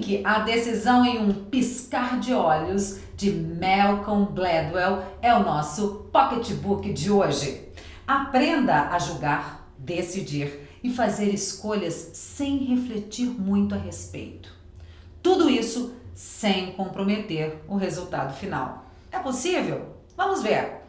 Blink, a decisão em um piscar de olhos, de Malcolm Gladwell, é o nosso pocketbook de hoje. Aprenda a julgar, decidir e fazer escolhas sem refletir muito a respeito. Tudo isso sem comprometer o resultado final. É possível? Vamos ver.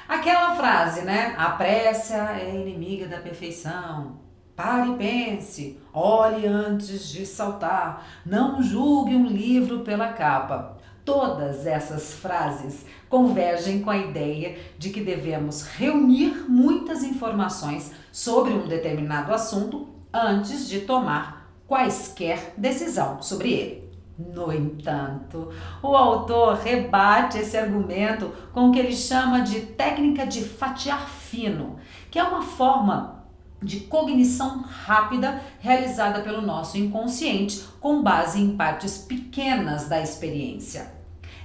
Aquela frase, né? A pressa é inimiga da perfeição. Pare e pense, olhe antes de saltar, não julgue um livro pela capa. Todas essas frases convergem com a ideia de que devemos reunir muitas informações sobre um determinado assunto antes de tomar quaisquer decisão sobre ele. No entanto, o autor rebate esse argumento com o que ele chama de técnica de fatiar fino, que é uma forma de cognição rápida realizada pelo nosso inconsciente com base em partes pequenas da experiência.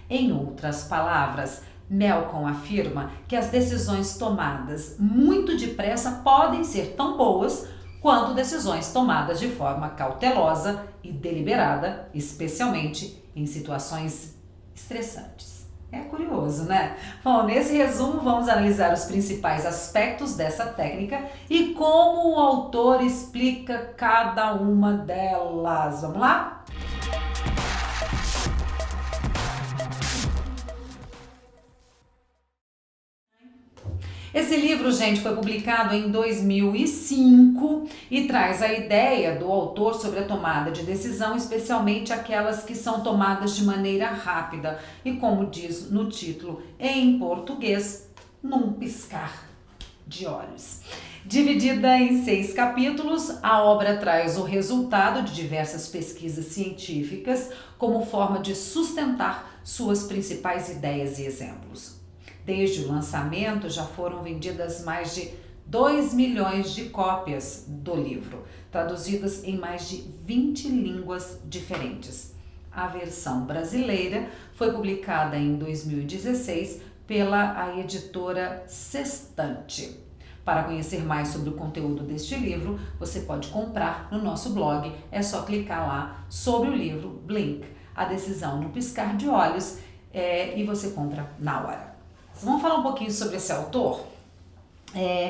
Em outras palavras, Malcolm afirma que as decisões tomadas muito depressa podem ser tão boas quanto decisões tomadas de forma cautelosa e deliberada, especialmente em situações estressantes. É curioso, né? Bom, nesse resumo vamos analisar os principais aspectos dessa técnica e como o autor explica cada uma delas. Vamos lá? Esse livro, gente, foi publicado em 2005 e traz a ideia do autor sobre a tomada de decisão, especialmente aquelas que são tomadas de maneira rápida e, como diz no título em português, num piscar de olhos. Dividida em 6 capítulos, a obra traz o resultado de diversas pesquisas científicas como forma de sustentar suas principais ideias e exemplos. Desde o lançamento, já foram vendidas mais de 2 milhões de cópias do livro, traduzidas em mais de 20 línguas diferentes. A versão brasileira foi publicada em 2016 pela editora Sextante. Para conhecer mais sobre o conteúdo deste livro, você pode comprar no nosso blog, é só clicar lá sobre o livro Blink, a decisão no piscar de olhos, e você compra na hora. Vamos falar um pouquinho sobre esse autor?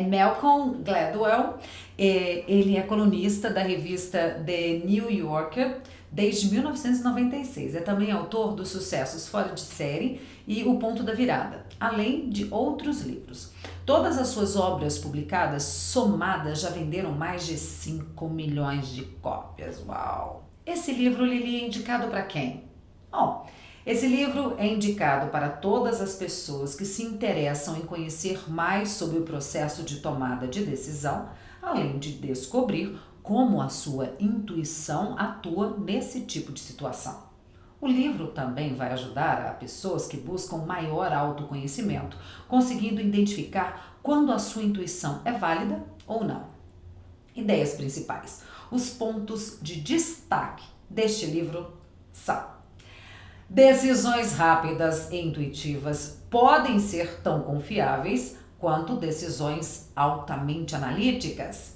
Malcolm Gladwell, ele é colunista da revista The New Yorker desde 1996. É também autor dos sucessos Fora de Série e O Ponto da Virada, além de outros livros. Todas as suas obras publicadas, somadas, já venderam mais de 5 milhões de cópias. Uau! Esse livro ele é indicado para quem? Bom, esse livro é indicado para todas as pessoas que se interessam em conhecer mais sobre o processo de tomada de decisão, além de descobrir como a sua intuição atua nesse tipo de situação. O livro também vai ajudar a pessoas que buscam maior autoconhecimento, conseguindo identificar quando a sua intuição é válida ou não. Ideias principais. Os pontos de destaque deste livro são: decisões rápidas e intuitivas podem ser tão confiáveis quanto decisões altamente analíticas.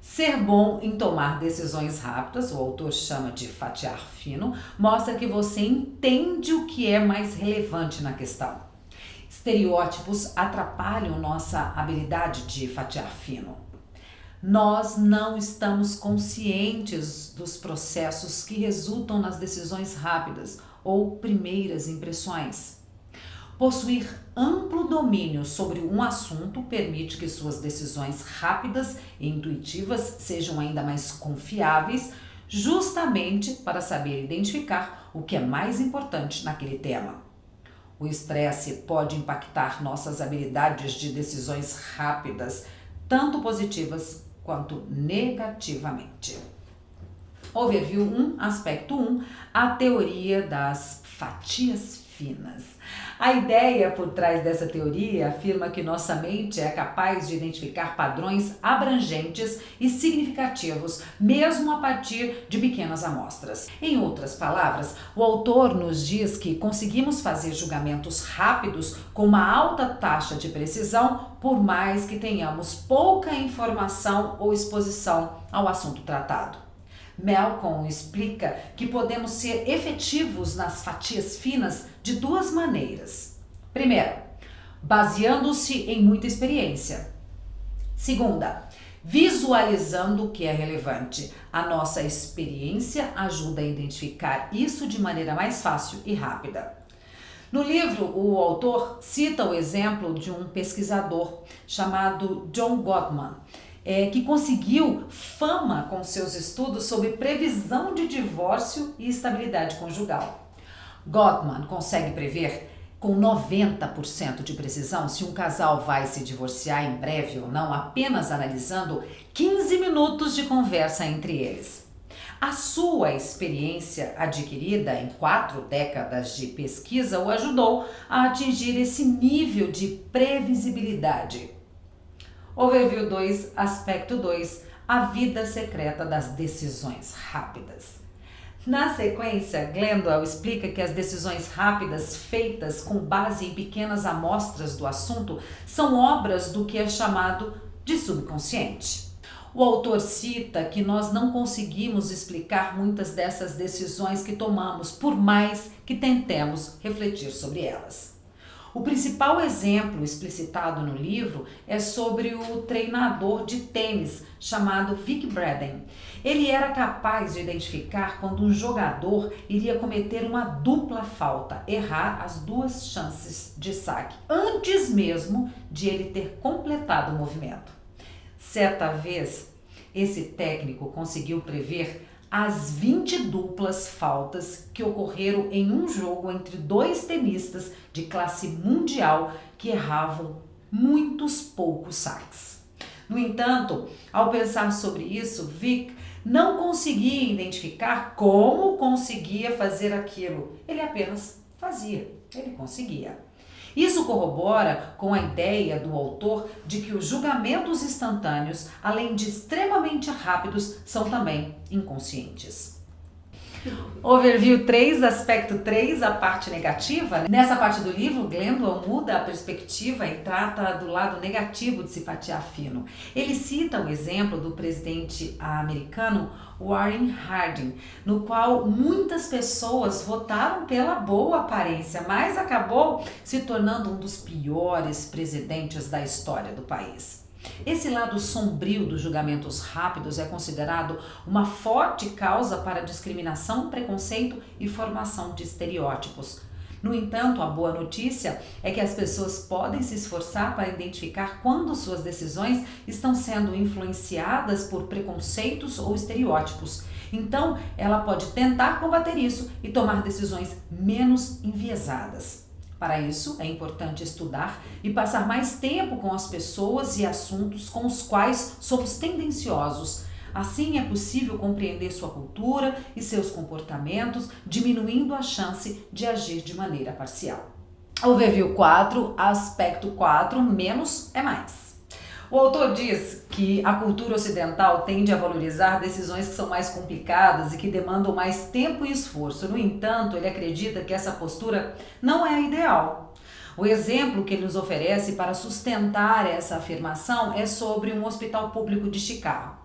Ser bom em tomar decisões rápidas, o autor chama de fatiar fino, mostra que você entende o que é mais relevante na questão. Estereótipos atrapalham nossa habilidade de fatiar fino. Nós não estamos conscientes dos processos que resultam nas decisões rápidas ou primeiras impressões. Possuir amplo domínio sobre um assunto permite que suas decisões rápidas e intuitivas sejam ainda mais confiáveis, justamente para saber identificar o que é mais importante naquele tema. O estresse pode impactar nossas habilidades de decisões rápidas, tanto positivas quanto negativamente. Overview 1, aspecto 1, a teoria das fatias finas. A ideia por trás dessa teoria afirma que nossa mente é capaz de identificar padrões abrangentes e significativos, mesmo a partir de pequenas amostras. Em outras palavras, o autor nos diz que conseguimos fazer julgamentos rápidos com uma alta taxa de precisão, por mais que tenhamos pouca informação ou exposição ao assunto tratado. Malcolm explica que podemos ser efetivos nas fatias finas de duas maneiras. Primeira, baseando-se em muita experiência. Segunda, visualizando o que é relevante. A nossa experiência ajuda a identificar isso de maneira mais fácil e rápida. No livro, o autor cita o exemplo de um pesquisador chamado John Gottman, que conseguiu fama com seus estudos sobre previsão de divórcio e estabilidade conjugal. Gottman consegue prever com 90% de precisão se um casal vai se divorciar em breve ou não, apenas analisando 15 minutos de conversa entre eles. A sua experiência adquirida em 4 décadas de pesquisa o ajudou a atingir esse nível de previsibilidade. Overview 2, aspecto 2, a vida secreta das decisões rápidas. Na sequência, Glendale explica que as decisões rápidas feitas com base em pequenas amostras do assunto são obras do que é chamado de subconsciente. O autor cita que nós não conseguimos explicar muitas dessas decisões que tomamos, por mais que tentemos refletir sobre elas. O principal exemplo explicitado no livro é sobre o treinador de tênis chamado Vic Braden. Ele era capaz de identificar quando um jogador iria cometer uma dupla falta, errar as 2 chances de saque, antes mesmo de ele ter completado o movimento. Certa vez, esse técnico conseguiu prever as 20 duplas faltas que ocorreram em um jogo entre 2 tenistas de classe mundial que erravam muitos poucos saques. No entanto, ao pensar sobre isso, Vic não conseguia identificar como conseguia fazer aquilo. Ele apenas fazia, ele conseguia. Isso corrobora com a ideia do autor de que os julgamentos instantâneos, além de extremamente rápidos, são também inconscientes. Overview 3, aspecto 3, a parte negativa. Nessa parte do livro, Glendale muda a perspectiva e trata do lado negativo de se fatiar fino. Ele cita o exemplo do presidente americano Warren Harding, no qual muitas pessoas votaram pela boa aparência, mas acabou se tornando um dos piores presidentes da história do país. Esse lado sombrio dos julgamentos rápidos é considerado uma forte causa para discriminação, preconceito e formação de estereótipos. No entanto, a boa notícia é que as pessoas podem se esforçar para identificar quando suas decisões estão sendo influenciadas por preconceitos ou estereótipos. Então, ela pode tentar combater isso e tomar decisões menos enviesadas. Para isso, é importante estudar e passar mais tempo com as pessoas e assuntos com os quais somos tendenciosos. Assim, é possível compreender sua cultura e seus comportamentos, diminuindo a chance de agir de maneira parcial. Overview 4, aspecto 4, menos é mais. O autor diz que a cultura ocidental tende a valorizar decisões que são mais complicadas e que demandam mais tempo e esforço. No entanto, ele acredita que essa postura não é a ideal. O exemplo que ele nos oferece para sustentar essa afirmação é sobre um hospital público de Chicago.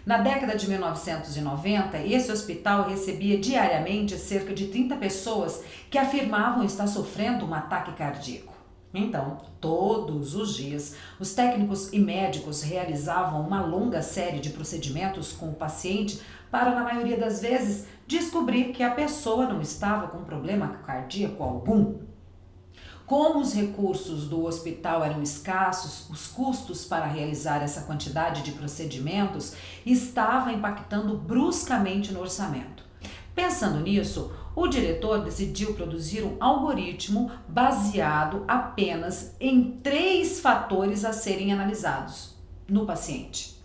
Na década de 1990, esse hospital recebia diariamente cerca de 30 pessoas que afirmavam estar sofrendo um ataque cardíaco. Então, todos os dias, os técnicos e médicos realizavam uma longa série de procedimentos com o paciente para, na maioria das vezes, descobrir que a pessoa não estava com problema cardíaco algum. Como os recursos do hospital eram escassos, os custos para realizar essa quantidade de procedimentos estavam impactando bruscamente no orçamento. Pensando nisso, o diretor decidiu produzir um algoritmo baseado apenas em 3 fatores a serem analisados no paciente.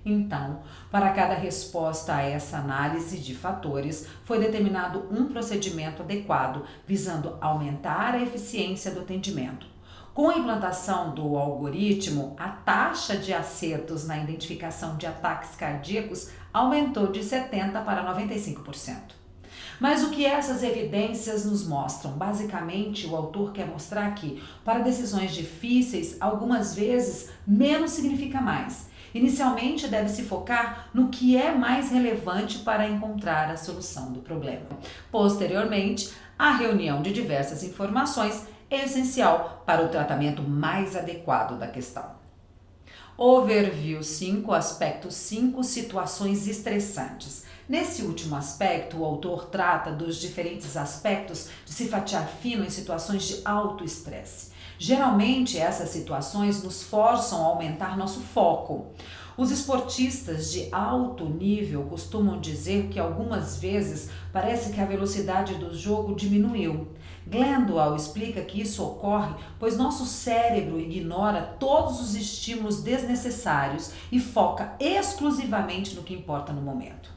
Então, para cada resposta a essa análise de fatores, foi determinado um procedimento adequado, visando aumentar a eficiência do atendimento. Com a implantação do algoritmo, a taxa de acertos na identificação de ataques cardíacos aumentou de 70% para 95%. Mas o que essas evidências nos mostram? Basicamente, o autor quer mostrar que, para decisões difíceis, algumas vezes menos significa mais. Inicialmente, deve-se focar no que é mais relevante para encontrar a solução do problema. Posteriormente, a reunião de diversas informações é essencial para o tratamento mais adequado da questão. Overview 5, aspecto 5, situações estressantes. Nesse último aspecto, o autor trata dos diferentes aspectos de se fatiar fino em situações de alto estresse. Geralmente, essas situações nos forçam a aumentar nosso foco. Os esportistas de alto nível costumam dizer que algumas vezes parece que a velocidade do jogo diminuiu. Glandwell explica que isso ocorre pois nosso cérebro ignora todos os estímulos desnecessários e foca exclusivamente no que importa no momento.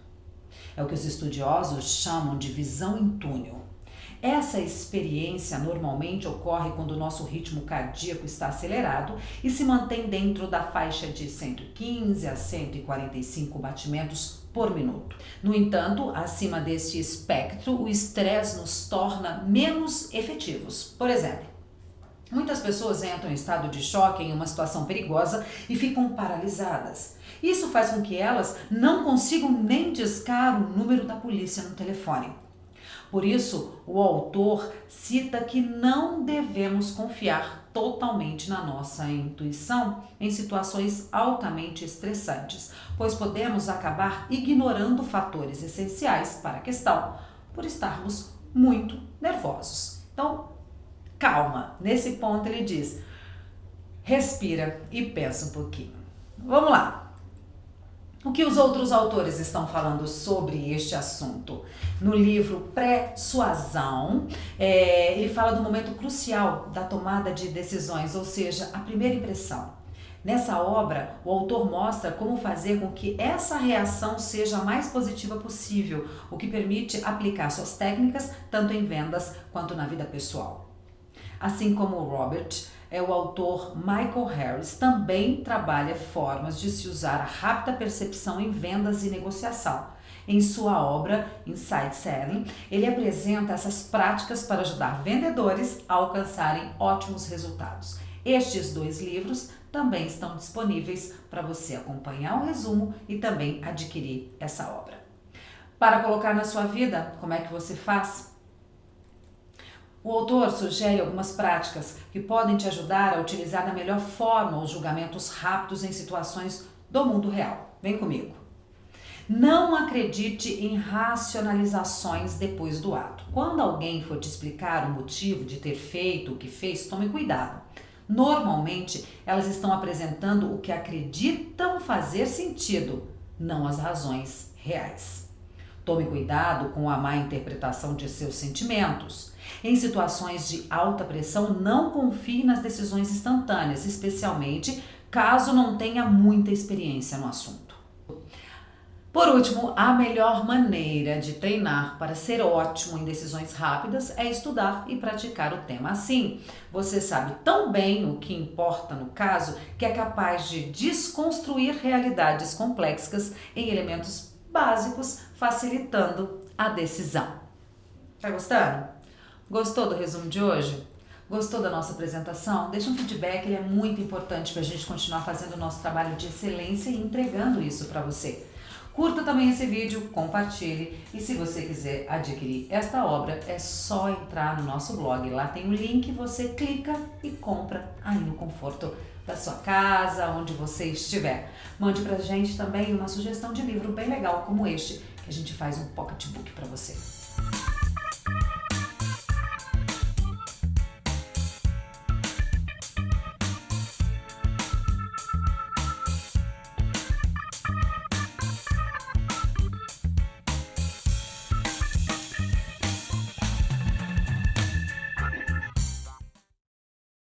É o que os estudiosos chamam de visão em túnel. Essa experiência normalmente ocorre quando o nosso ritmo cardíaco está acelerado e se mantém dentro da faixa de 115 a 145 batimentos por minuto. No entanto, acima deste espectro, o estresse nos torna menos efetivos. Por exemplo, muitas pessoas entram em estado de choque em uma situação perigosa e ficam paralisadas. Isso faz com que elas não consigam nem discar o número da polícia no telefone. Por isso, o autor cita que não devemos confiar totalmente na nossa intuição em situações altamente estressantes, pois podemos acabar ignorando fatores essenciais para a questão por estarmos muito nervosos. Então, calma. Nesse ponto ele diz: respira e pensa um pouquinho. Vamos lá. O que os outros autores estão falando sobre este assunto? No livro Pré-suasão, ele fala do momento crucial da tomada de decisões, ou seja, a primeira impressão. Nessa obra, o autor mostra como fazer com que essa reação seja a mais positiva possível, o que permite aplicar suas técnicas tanto em vendas quanto na vida pessoal. Assim como o Robert, o autor Michael Harris também trabalha formas de se usar a rápida percepção em vendas e negociação. Em sua obra Inside Selling, ele apresenta essas práticas para ajudar vendedores a alcançarem ótimos resultados. Estes 2 livros também estão disponíveis para você acompanhar o resumo e também adquirir essa obra. Para colocar na sua vida, como é que você faz? O autor sugere algumas práticas que podem te ajudar a utilizar da melhor forma os julgamentos rápidos em situações do mundo real. Vem comigo. Não acredite em racionalizações depois do ato. Quando alguém for te explicar o motivo de ter feito o que fez, tome cuidado. Normalmente, elas estão apresentando o que acreditam fazer sentido, não as razões reais. Tome cuidado com a má interpretação de seus sentimentos. Em situações de alta pressão, não confie nas decisões instantâneas, especialmente caso não tenha muita experiência no assunto. Por último, a melhor maneira de treinar para ser ótimo em decisões rápidas é estudar e praticar o tema. Assim, você sabe tão bem o que importa no caso que é capaz de desconstruir realidades complexas em elementos básicos, facilitando a decisão. Tá gostando? Gostou do resumo de hoje? Gostou da nossa apresentação? Deixa um feedback, ele é muito importante para a gente continuar fazendo o nosso trabalho de excelência e entregando isso para você. Curta também esse vídeo, compartilhe e se você quiser adquirir esta obra é só entrar no nosso blog, lá tem o link, você clica e compra aí no conforto da sua casa, onde você estiver. Mande pra gente também uma sugestão de livro bem legal como este, que a gente faz um pocketbook para você.